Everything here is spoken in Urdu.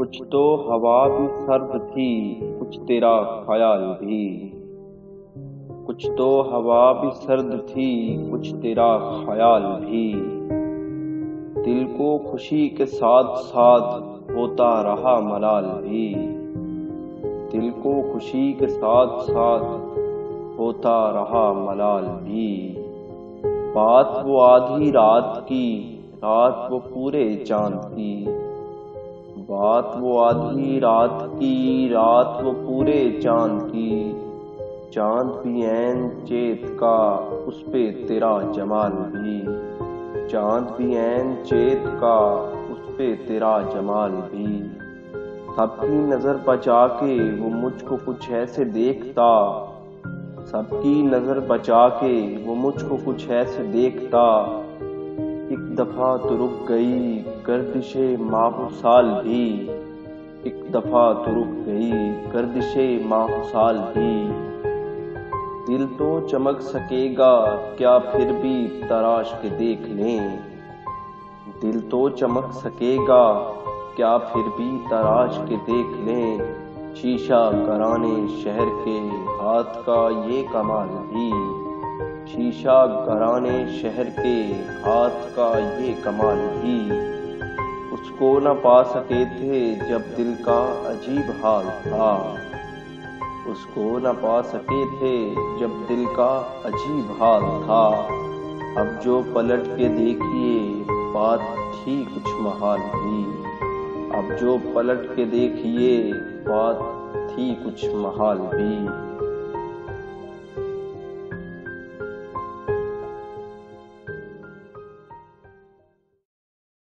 کچھ تو ہوا بھی سرد تھی، کچھ تیرا خیال بھی۔ کچھ تو ہوا بھی سرد تھی، کچھ تیرا خیال بھی۔ دل کو خوشی کے ساتھ ساتھ ہوتا رہا ملال بھی۔ دل کو خوشی کے ساتھ ساتھ ہوتا رہا ملال بھی۔ بات وہ آدھی رات کی، رات وہ پورے چاند کی۔ بات وہ آدھی رات کی، رات وہ پورے چاند کی۔ چاند بھی عین چیت کا، اس پہ تیرا جمال بھی۔ چاند بھی عین چیت کا، اس پہ تیرا جمال بھی۔ سب کی نظر بچا کے وہ مجھ کو کچھ ایسے دیکھتا۔ سب کی نظر بچا کے وہ مجھ کو کچھ ایسے دیکھتا۔ ایک دفعہ تو رک گئی گردش ماہ و سال بھی۔ ایک دفعہ تو رک گئی گردش ماہ و سال بھی۔ دل تو چمک سکے گا کیا پھر بھی تراش کے دیکھ لیں۔ دل تو چمک سکے گا کیا پھر بھی تراش کے دیکھ لیں۔ شیشہ گرانے شہر کے ہاتھ کا یہ کمال بھی۔ شیشہ گرانے شہر کے ہاتھ کا یہ کمال بھی۔ اس کو نہ پا سکے تھے جب دل کا عجیب حال تھا۔ اس کو نہ پا سکے تھے جب دل کا عجیب حال تھا۔ اب جو پلٹ کے دیکھیے بات تھی کچھ محال بھی۔ اب جو پلٹ کے دیکھیے بات تھی کچھ محال بھی۔